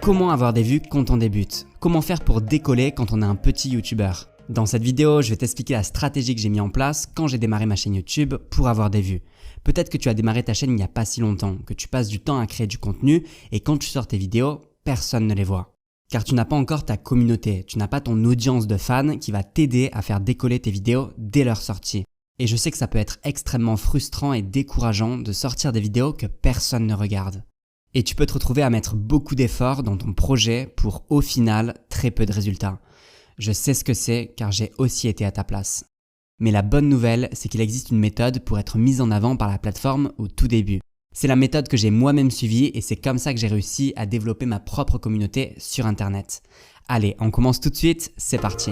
Comment avoir des vues quand on débute? Comment faire pour décoller quand on est un petit youtubeur? Dans cette vidéo, je vais t'expliquer la stratégie que j'ai mis en place quand j'ai démarré ma chaîne YouTube pour avoir des vues. Peut-être que tu as démarré ta chaîne il n'y a pas si longtemps, que tu passes du temps à créer du contenu et quand tu sors tes vidéos, personne ne les voit. Car tu n'as pas encore ta communauté, tu n'as pas ton audience de fans qui va t'aider à faire décoller tes vidéos dès leur sortie. Et je sais que ça peut être extrêmement frustrant et décourageant de sortir des vidéos que personne ne regarde. Et tu peux te retrouver à mettre beaucoup d'efforts dans ton projet pour au final très peu de résultats. Je sais ce que c'est car j'ai aussi été à ta place. Mais la bonne nouvelle, c'est qu'il existe une méthode pour être mise en avant par la plateforme au tout début. C'est la méthode que j'ai moi-même suivie et c'est comme ça que j'ai réussi à développer ma propre communauté sur Internet. Allez, on commence tout de suite, c'est parti.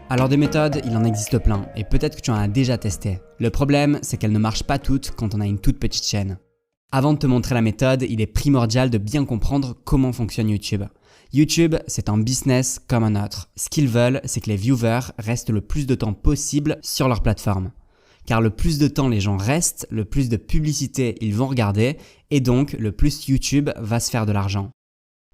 Alors des méthodes, il en existe plein et peut-être que tu en as déjà testé. Le problème, c'est qu'elles ne marchent pas toutes quand on a une toute petite chaîne. Avant de te montrer la méthode, il est primordial de bien comprendre comment fonctionne YouTube. YouTube, c'est un business comme un autre. Ce qu'ils veulent, c'est que les viewers restent le plus de temps possible sur leur plateforme. Car le plus de temps les gens restent, le plus de publicité ils vont regarder et donc le plus YouTube va se faire de l'argent.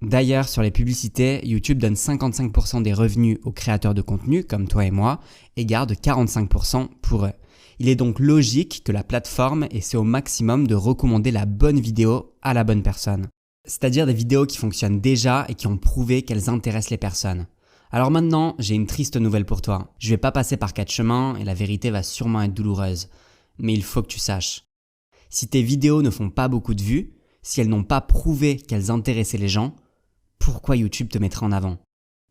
D'ailleurs, sur les publicités, YouTube donne 55% des revenus aux créateurs de contenu comme toi et moi et garde 45% pour eux. Il est donc logique que la plateforme essaie au maximum de recommander la bonne vidéo à la bonne personne. C'est-à-dire des vidéos qui fonctionnent déjà et qui ont prouvé qu'elles intéressent les personnes. Alors maintenant, j'ai une triste nouvelle pour toi. Je vais pas passer par 4 chemins et la vérité va sûrement être douloureuse. Mais il faut que tu saches. Si tes vidéos ne font pas beaucoup de vues, si elles n'ont pas prouvé qu'elles intéressaient les gens, pourquoi YouTube te mettra en avant?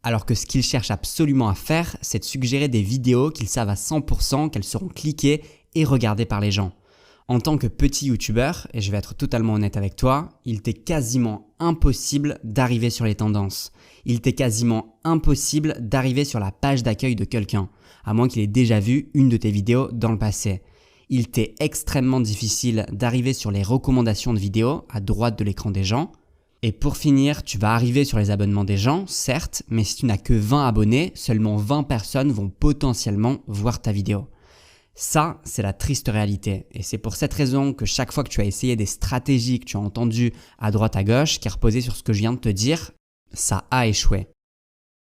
Alors que ce qu'ils cherchent absolument à faire, c'est de suggérer des vidéos qu'ils savent à 100% qu'elles seront cliquées et regardées par les gens. En tant que petit youtubeur, et je vais être totalement honnête avec toi, il t'est quasiment impossible d'arriver sur les tendances. Il t'est quasiment impossible d'arriver sur la page d'accueil de quelqu'un, à moins qu'il ait déjà vu une de tes vidéos dans le passé. Il t'est extrêmement difficile d'arriver sur les recommandations de vidéos à droite de l'écran des gens. Et pour finir, tu vas arriver sur les abonnements des gens, certes, mais si tu n'as que 20 abonnés, seulement 20 personnes vont potentiellement voir ta vidéo. Ça, c'est la triste réalité. Et c'est pour cette raison que chaque fois que tu as essayé des stratégies que tu as entendues à droite à gauche, qui reposaient sur ce que je viens de te dire, ça a échoué.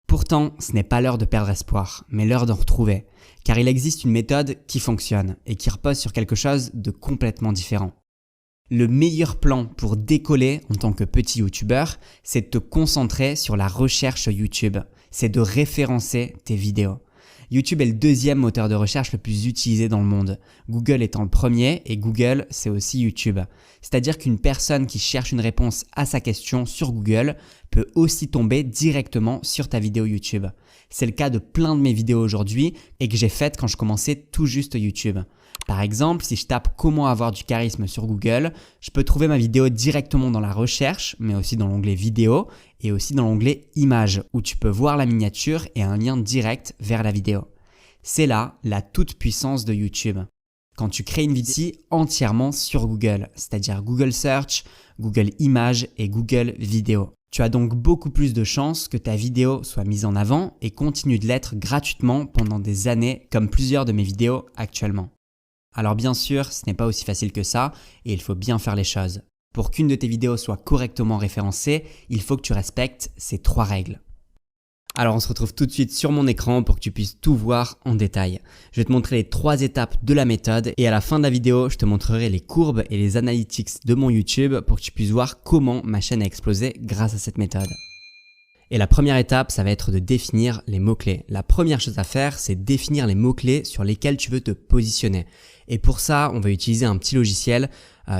Pourtant, ce n'est pas l'heure de perdre espoir, mais l'heure d'en retrouver. Car il existe une méthode qui fonctionne et qui repose sur quelque chose de complètement différent. Le meilleur plan pour décoller en tant que petit youtubeur, c'est de te concentrer sur la recherche YouTube. C'est de référencer tes vidéos. YouTube est le deuxième moteur de recherche le plus utilisé dans le monde. Google étant le premier et Google, c'est aussi YouTube. C'est-à-dire qu'une personne qui cherche une réponse à sa question sur Google peut aussi tomber directement sur ta vidéo YouTube. C'est le cas de plein de mes vidéos aujourd'hui et que j'ai faites quand je commençais tout juste YouTube. Par exemple, si je tape « Comment avoir du charisme » sur Google, je peux trouver ma vidéo directement dans la recherche, mais aussi dans l'onglet vidéo et aussi dans l'onglet images où tu peux voir la miniature et un lien direct vers la vidéo. C'est là la toute puissance de YouTube. Quand tu crées une vidéo entièrement sur Google, c'est-à-dire Google Search, Google Images et Google Vidéo. Tu as donc beaucoup plus de chances que ta vidéo soit mise en avant et continue de l'être gratuitement pendant des années comme plusieurs de mes vidéos actuellement. Alors bien sûr, ce n'est pas aussi facile que ça et il faut bien faire les choses. Pour qu'une de tes vidéos soit correctement référencée, il faut que tu respectes ces 3 règles. Alors on se retrouve tout de suite sur mon écran pour que tu puisses tout voir en détail. Je vais te montrer les 3 étapes de la méthode et à la fin de la vidéo, je te montrerai les courbes et les analytics de mon YouTube pour que tu puisses voir comment ma chaîne a explosé grâce à cette méthode. Et la première étape, ça va être de définir les mots-clés. La première chose à faire, c'est définir les mots-clés sur lesquels tu veux te positionner. Et pour ça, on va utiliser un petit logiciel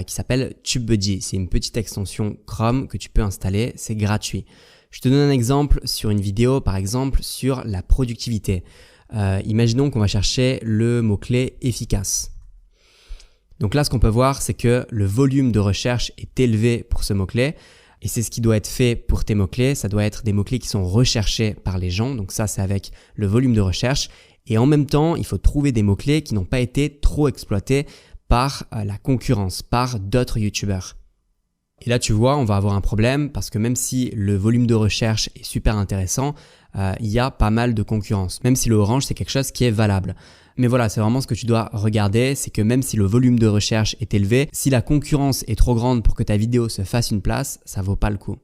qui s'appelle TubeBuddy. C'est une petite extension Chrome que tu peux installer, c'est gratuit. Je te donne un exemple sur une vidéo, par exemple, sur la productivité. Imaginons qu'on va chercher le mot-clé efficace. Donc là, ce qu'on peut voir, c'est que le volume de recherche est élevé pour ce mot-clé. Et c'est ce qui doit être fait pour tes mots-clés. Ça doit être des mots-clés qui sont recherchés par les gens. Donc ça, c'est avec le volume de recherche. Et en même temps, il faut trouver des mots-clés qui n'ont pas été trop exploités par la concurrence, par d'autres YouTubeurs. Et là, tu vois, on va avoir un problème parce que même si le volume de recherche est super intéressant, il y a pas mal de concurrence. Même si le orange, c'est quelque chose qui est valable. Mais voilà, c'est vraiment ce que tu dois regarder, c'est que même si le volume de recherche est élevé, si la concurrence est trop grande pour que ta vidéo se fasse une place, ça vaut pas le coup.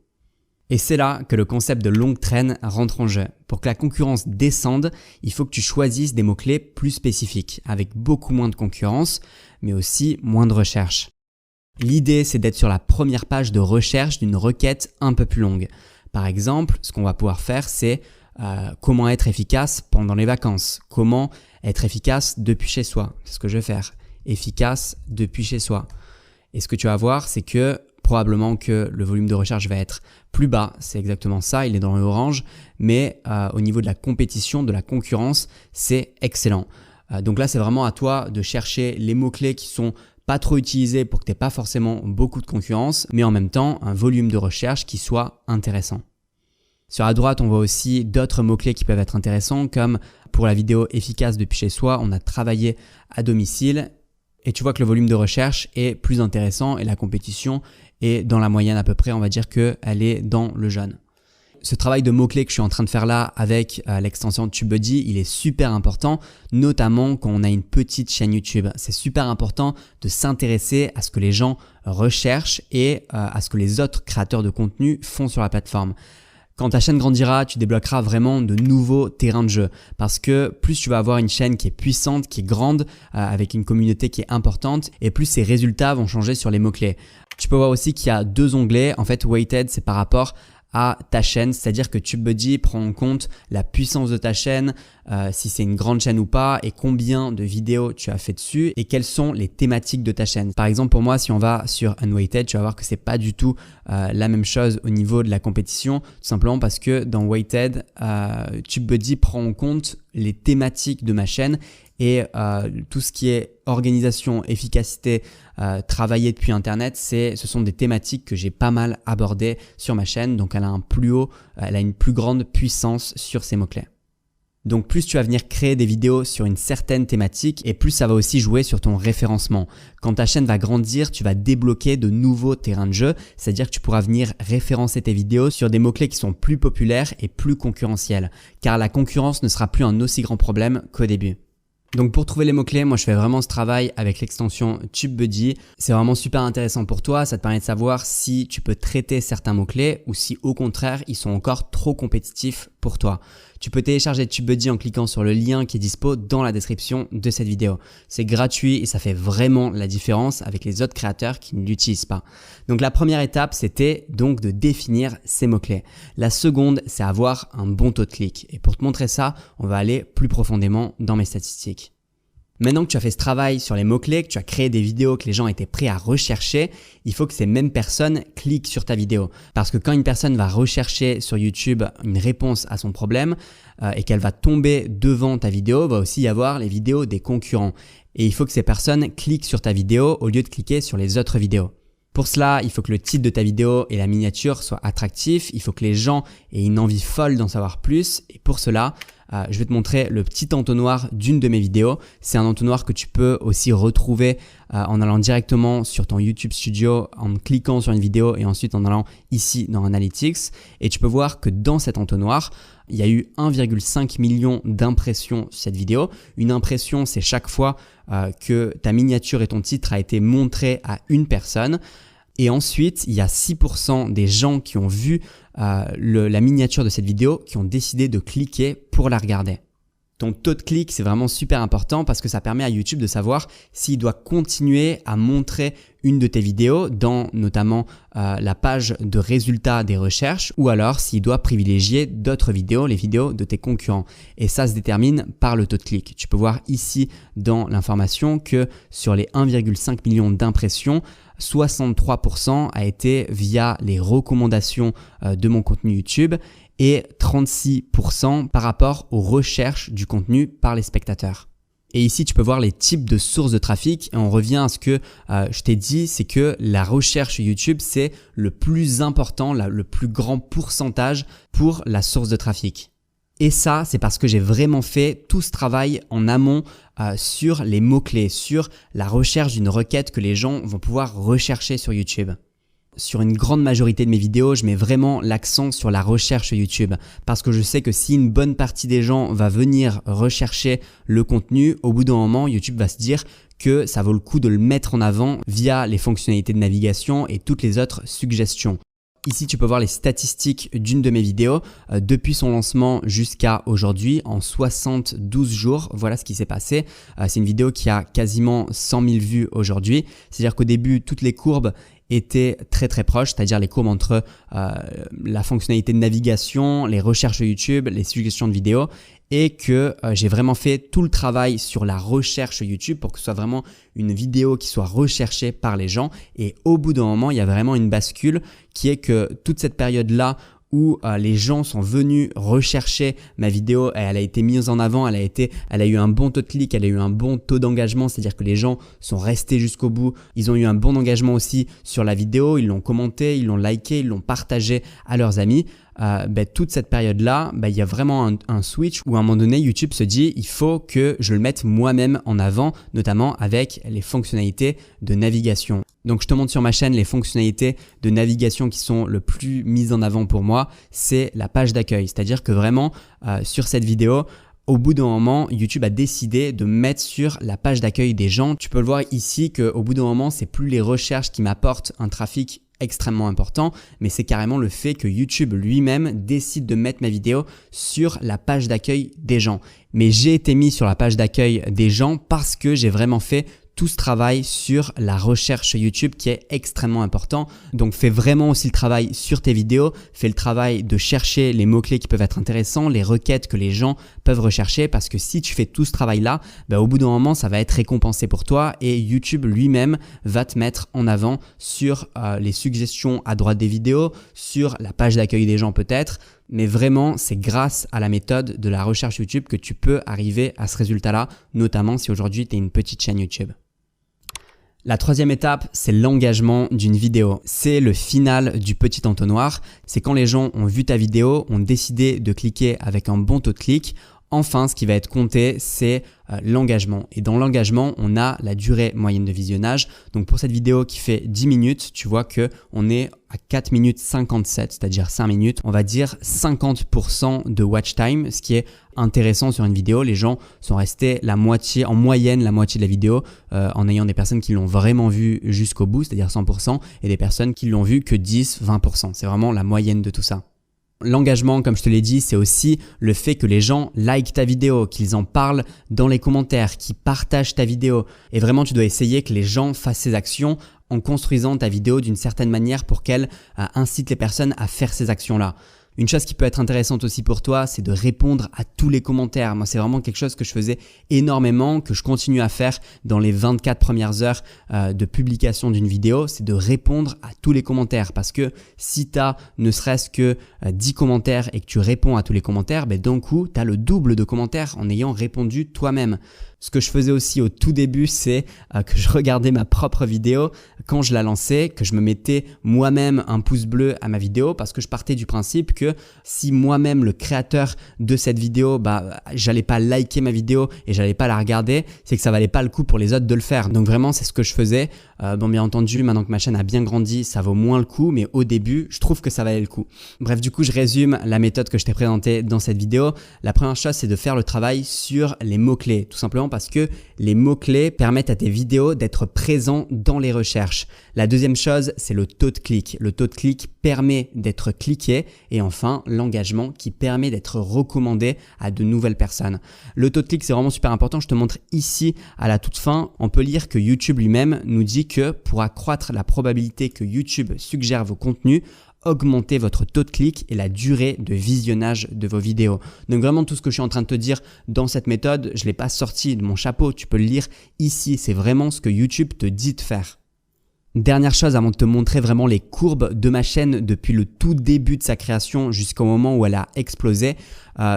Et c'est là que le concept de longue traîne rentre en jeu. Pour que la concurrence descende, il faut que tu choisisses des mots-clés plus spécifiques, avec beaucoup moins de concurrence, mais aussi moins de recherche. L'idée, c'est d'être sur la première page de recherche d'une requête un peu plus longue. Par exemple, ce qu'on va pouvoir faire, c'est comment être efficace pendant les vacances, comment être efficace depuis chez soi. C'est ce que je vais faire. Efficace depuis chez soi. Et ce que tu vas voir, c'est que probablement que le volume de recherche va être plus bas. C'est exactement ça, il est dans l'orange. Mais au niveau de la compétition, de la concurrence, c'est excellent. Donc là, c'est vraiment à toi de chercher les mots-clés qui sont pas trop utilisés pour que tu n'aies pas forcément beaucoup de concurrence, mais en même temps, un volume de recherche qui soit intéressant. Sur la droite, on voit aussi d'autres mots-clés qui peuvent être intéressants, comme pour la vidéo efficace depuis chez soi, on a travaillé à domicile et tu vois que le volume de recherche est plus intéressant et la compétition est dans la moyenne à peu près, on va dire qu'elle est dans le jaune. Ce travail de mots-clés que je suis en train de faire là avec l'extension TubeBuddy, il est super important, notamment quand on a une petite chaîne YouTube. C'est super important de s'intéresser à ce que les gens recherchent et à ce que les autres créateurs de contenu font sur la plateforme. Quand ta chaîne grandira, tu débloqueras vraiment de nouveaux terrains de jeu parce que plus tu vas avoir une chaîne qui est puissante, qui est grande, avec une communauté qui est importante et plus ses résultats vont changer sur les mots-clés. Tu peux voir aussi qu'il y a deux onglets. En fait, Weighted, c'est par rapport à ta chaîne, c'est-à-dire que TubeBuddy prend en compte la puissance de ta chaîne, si c'est une grande chaîne ou pas et combien de vidéos tu as fait dessus et quelles sont les thématiques de ta chaîne. Par exemple, pour moi, si on va sur Unweighted, tu vas voir que c'est pas du tout la même chose au niveau de la compétition, tout simplement parce que dans Weighted, TubeBuddy prend en compte les thématiques de ma chaîne et tout ce qui est organisation, efficacité, travailler depuis Internet, ce sont des thématiques que j'ai pas mal abordées sur ma chaîne. Donc, elle a une plus grande puissance sur ces mots-clés. Donc, plus tu vas venir créer des vidéos sur une certaine thématique et plus ça va aussi jouer sur ton référencement. Quand ta chaîne va grandir, tu vas débloquer de nouveaux terrains de jeu, c'est-à-dire que tu pourras venir référencer tes vidéos sur des mots-clés qui sont plus populaires et plus concurrentiels, car la concurrence ne sera plus un aussi grand problème qu'au début. Donc pour trouver les mots-clés, moi je fais vraiment ce travail avec l'extension TubeBuddy. C'est vraiment super intéressant pour toi, ça te permet de savoir si tu peux traiter certains mots-clés ou si au contraire ils sont encore trop compétitifs pour toi. Tu peux télécharger TubeBuddy en cliquant sur le lien qui est dispo dans la description de cette vidéo. C'est gratuit et ça fait vraiment la différence avec les autres créateurs qui ne l'utilisent pas. Donc la première étape, c'était donc de définir ces mots-clés. La seconde, c'est avoir un bon taux de clic. Et pour te montrer ça, on va aller plus profondément dans mes statistiques. Maintenant que tu as fait ce travail sur les mots-clés, que tu as créé des vidéos que les gens étaient prêts à rechercher, il faut que ces mêmes personnes cliquent sur ta vidéo. Parce que quand une personne va rechercher sur YouTube une réponse à son problème et qu'elle va tomber devant ta vidéo, il va aussi y avoir les vidéos des concurrents. Et il faut que ces personnes cliquent sur ta vidéo au lieu de cliquer sur les autres vidéos. Pour cela, il faut que le titre de ta vidéo et la miniature soient attractifs. Il faut que les gens aient une envie folle d'en savoir plus. Et pour cela, je vais te montrer le petit entonnoir d'une de mes vidéos. C'est un entonnoir que tu peux aussi retrouver en allant directement sur ton YouTube Studio, en cliquant sur une vidéo et ensuite en allant ici dans Analytics. Et tu peux voir que dans cet entonnoir, il y a eu 1,5 million d'impressions sur cette vidéo. Une impression, c'est chaque fois que ta miniature et ton titre a été montré à une personne. Et ensuite, il y a 6% des gens qui ont vu la miniature de cette vidéo qui ont décidé de cliquer pour la regarder. Ton taux de clic, c'est vraiment super important parce que ça permet à YouTube de savoir s'il doit continuer à montrer une de tes vidéos dans notamment la page de résultats des recherches ou alors s'il doit privilégier d'autres vidéos, les vidéos de tes concurrents. Et ça se détermine par le taux de clic. Tu peux voir ici dans l'information que sur les 1,5 million d'impressions, 63% a été via les recommandations de mon contenu YouTube et 36% par rapport aux recherches du contenu par les spectateurs. Et ici, tu peux voir les types de sources de trafic et on revient à ce que je t'ai dit, c'est que la recherche YouTube, c'est le plus important, le plus grand pourcentage pour la source de trafic. Et ça, c'est parce que j'ai vraiment fait tout ce travail en amont sur les mots-clés, sur la recherche d'une requête que les gens vont pouvoir rechercher sur YouTube. sur une grande majorité de mes vidéos, je mets vraiment l'accent sur la recherche YouTube parce que je sais que si une bonne partie des gens va venir rechercher le contenu, au bout d'un moment, YouTube va se dire que ça vaut le coup de le mettre en avant via les fonctionnalités de navigation et toutes les autres suggestions. Ici, tu peux voir les statistiques d'une de mes vidéos depuis son lancement jusqu'à aujourd'hui en 72 jours. Voilà ce qui s'est passé. C'est une vidéo qui a quasiment 100 000 vues aujourd'hui. C'est-à-dire qu'au début, toutes les courbes étaient très proches, c'est-à-dire les courbes entre la fonctionnalité de navigation, les recherches YouTube, les suggestions de vidéos et que j'ai vraiment fait tout le travail sur la recherche YouTube pour que ce soit vraiment une vidéo qui soit recherchée par les gens. Et au bout d'un moment, il y a vraiment une bascule qui est que toute cette période-là où les gens sont venus rechercher ma vidéo, elle a été mise en avant, elle a eu un bon taux de clic, elle a eu un bon taux d'engagement, c'est-à-dire que les gens sont restés jusqu'au bout, ils ont eu un bon engagement aussi sur la vidéo, ils l'ont commenté, ils l'ont liké, ils l'ont partagé à leurs amis. Toute cette période-là, il y a vraiment un switch où à un moment donné, YouTube se dit il faut que je le mette moi-même en avant, notamment avec les fonctionnalités de navigation. Donc, je te montre sur ma chaîne les fonctionnalités de navigation qui sont le plus mises en avant pour moi, c'est la page d'accueil. C'est-à-dire que vraiment, sur cette vidéo, au bout d'un moment, YouTube a décidé de mettre sur la page d'accueil des gens. Tu peux le voir ici qu'au bout d'un moment, c'est plus les recherches qui m'apportent un trafic extrêmement important, mais c'est carrément le fait que YouTube lui-même décide de mettre ma vidéo sur la page d'accueil des gens. Mais j'ai été mis sur la page d'accueil des gens parce que j'ai vraiment fait tout ce travail sur la recherche YouTube qui est extrêmement important. Donc fais vraiment aussi le travail sur tes vidéos, fais le travail de chercher les mots-clés qui peuvent être intéressants, les requêtes que les gens peuvent rechercher parce que si tu fais tout ce travail-là, au bout d'un moment, ça va être récompensé pour toi et YouTube lui-même va te mettre en avant sur les suggestions à droite des vidéos, sur la page d'accueil des gens peut-être. Mais vraiment, c'est grâce à la méthode de la recherche YouTube que tu peux arriver à ce résultat-là, notamment si aujourd'hui tu es une petite chaîne YouTube. La troisième étape, c'est l'engagement d'une vidéo. C'est le final du petit entonnoir. C'est quand les gens ont vu ta vidéo, ont décidé de cliquer avec un bon taux de clic. Enfin, ce qui va être compté, c'est l'engagement. Et dans l'engagement, on a la durée moyenne de visionnage. Donc pour cette vidéo qui fait 10 minutes, tu vois qu'on est à 4 minutes 57, c'est-à-dire 5 minutes. On va dire 50% de watch time, ce qui est intéressant sur une vidéo. Les gens sont restés la moitié, en moyenne la moitié de la vidéo en ayant des personnes qui l'ont vraiment vu jusqu'au bout, c'est-à-dire 100%, et des personnes qui l'ont vu que 10-20%. C'est vraiment la moyenne de tout ça. L'engagement, comme je te l'ai dit, c'est aussi le fait que les gens likent ta vidéo, qu'ils en parlent dans les commentaires, qu'ils partagent ta vidéo. Et vraiment, tu dois essayer que les gens fassent ces actions en construisant ta vidéo d'une certaine manière pour qu'elle incite les personnes à faire ces actions-là. Une chose qui peut être intéressante aussi pour toi, c'est de répondre à tous les commentaires. Moi, c'est vraiment quelque chose que je faisais énormément, que je continue à faire dans les 24 premières heures de publication d'une vidéo, c'est de répondre à tous les commentaires. Parce que si tu as ne serait-ce que 10 commentaires et que tu réponds à tous les commentaires, d'un coup, tu as le double de commentaires en ayant répondu toi-même. Ce que je faisais aussi au tout début, c'est que je regardais ma propre vidéo quand je la lançais, que je me mettais moi-même un pouce bleu à ma vidéo parce que je partais du principe que si moi-même, le créateur de cette vidéo, j'allais pas liker ma vidéo et j'allais pas la regarder, c'est que ça valait pas le coup pour les autres de le faire. Donc vraiment, c'est ce que je faisais. Bien entendu, maintenant que ma chaîne a bien grandi, ça vaut moins le coup, mais au début, je trouve que ça valait le coup. Bref, du coup, je résume la méthode que je t'ai présentée dans cette vidéo. La première chose, c'est de faire le travail sur les mots-clés, tout simplement parce que les mots-clés permettent à tes vidéos d'être présents dans les recherches. La deuxième chose, c'est le taux de clic. Le taux de clic permet d'être cliqué et enfin, l'engagement qui permet d'être recommandé à de nouvelles personnes. Le taux de clic, c'est vraiment super important. Je te montre ici à la toute fin. On peut lire que YouTube lui-même nous dit que pour accroître la probabilité que YouTube suggère vos contenus, augmenter votre taux de clic et la durée de visionnage de vos vidéos. Donc vraiment tout ce que je suis en train de te dire dans cette méthode, je ne l'ai pas sorti de mon chapeau, tu peux le lire ici, c'est vraiment ce que YouTube te dit de faire. Dernière chose avant de te montrer vraiment les courbes de ma chaîne depuis le tout début de sa création jusqu'au moment où elle a explosé.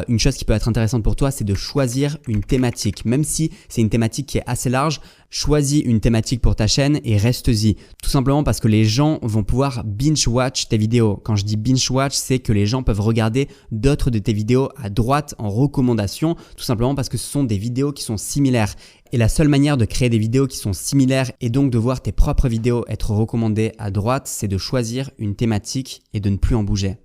Une chose qui peut être intéressante pour toi, c'est de choisir une thématique. Même si c'est une thématique qui est assez large, Choisis une thématique pour ta chaîne et reste-y. Tout simplement parce que les gens vont pouvoir binge-watch tes vidéos. Quand je dis binge-watch, c'est que les gens peuvent regarder d'autres de tes vidéos à droite en recommandation, tout simplement parce que ce sont des vidéos qui sont similaires. Et la seule manière de créer des vidéos qui sont similaires et donc de voir tes propres vidéos être recommandées à droite, c'est de choisir une thématique et de ne plus en bouger.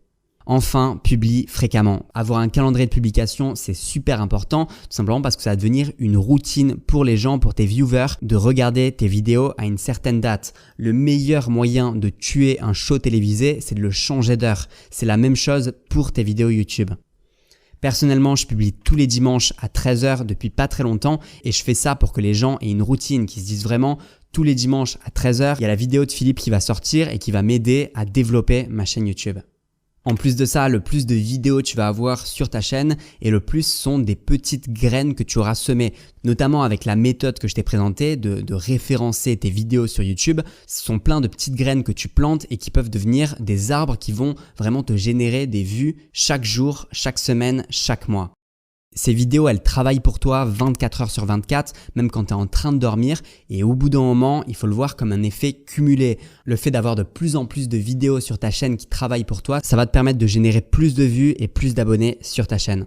Enfin, publie fréquemment. Avoir un calendrier de publication, c'est super important, tout simplement parce que ça va devenir une routine pour les gens, pour tes viewers, de regarder tes vidéos à une certaine date. Le meilleur moyen de tuer un show télévisé, c'est de le changer d'heure. C'est la même chose pour tes vidéos YouTube. Personnellement, je publie tous les dimanches à 13h depuis pas très longtemps et je fais ça pour que les gens aient une routine, qui se disent vraiment tous les dimanches à 13h, il y a la vidéo de Philippe qui va sortir et qui va m'aider à développer ma chaîne YouTube. En plus de ça, le plus de vidéos tu vas avoir sur ta chaîne et le plus sont des petites graines que tu auras semées. Notamment avec la méthode que je t'ai présentée de référencer tes vidéos sur YouTube. Ce sont plein de petites graines que tu plantes et qui peuvent devenir des arbres qui vont vraiment te générer des vues chaque jour, chaque semaine, chaque mois. Ces vidéos, elles travaillent pour toi 24 heures sur 24, même quand tu es en train de dormir. Et au bout d'un moment, il faut le voir comme un effet cumulé. Le fait d'avoir de plus en plus de vidéos sur ta chaîne qui travaillent pour toi, ça va te permettre de générer plus de vues et plus d'abonnés sur ta chaîne.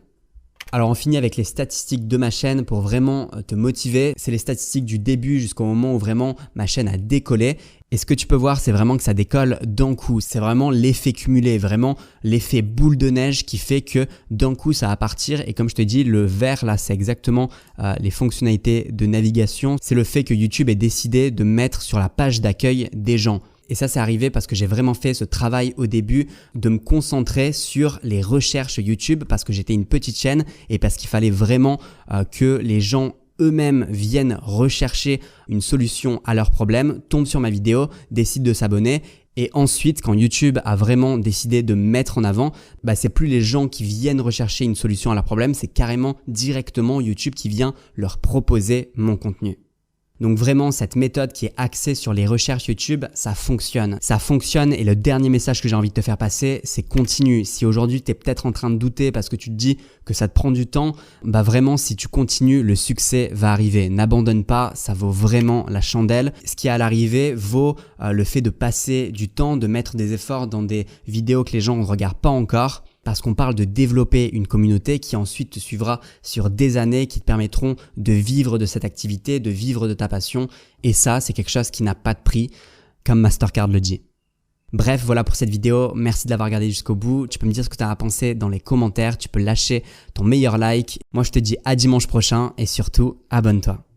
Alors on finit avec les statistiques de ma chaîne pour vraiment te motiver. C'est les statistiques du début jusqu'au moment où vraiment ma chaîne a décollé. Et ce que tu peux voir, c'est vraiment que ça décolle d'un coup. C'est vraiment l'effet cumulé, vraiment l'effet boule de neige qui fait que d'un coup ça va partir. Et comme je te dis, le vert là, c'est exactement les fonctionnalités de navigation. C'est le fait que YouTube ait décidé de mettre sur la page d'accueil des gens. Et ça, c'est arrivé parce que j'ai vraiment fait ce travail au début de me concentrer sur les recherches YouTube parce que j'étais une petite chaîne et parce qu'il fallait vraiment que les gens eux-mêmes viennent rechercher une solution à leurs problèmes, tombent sur ma vidéo, décident de s'abonner. Et ensuite, quand YouTube a vraiment décidé de me mettre en avant, c'est plus les gens qui viennent rechercher une solution à leurs problèmes, c'est carrément directement YouTube qui vient leur proposer mon contenu. Donc vraiment, cette méthode qui est axée sur les recherches YouTube, ça fonctionne. Ça fonctionne et le dernier message que j'ai envie de te faire passer, c'est continue. Si aujourd'hui, tu es peut-être en train de douter parce que tu te dis que ça te prend du temps, vraiment, si tu continues, le succès va arriver. N'abandonne pas, ça vaut vraiment la chandelle. Ce qui est à l'arrivée vaut le fait de passer du temps, de mettre des efforts dans des vidéos que les gens ne regardent pas encore. Parce qu'on parle de développer une communauté qui ensuite te suivra sur des années, qui te permettront de vivre de cette activité, de vivre de ta passion. Et ça, c'est quelque chose qui n'a pas de prix, comme Mastercard le dit. Bref, voilà pour cette vidéo. Merci de l'avoir regardé jusqu'au bout. Tu peux me dire ce que tu as pensé dans les commentaires. Tu peux lâcher ton meilleur like. Moi, je te dis à dimanche prochain et surtout, abonne-toi.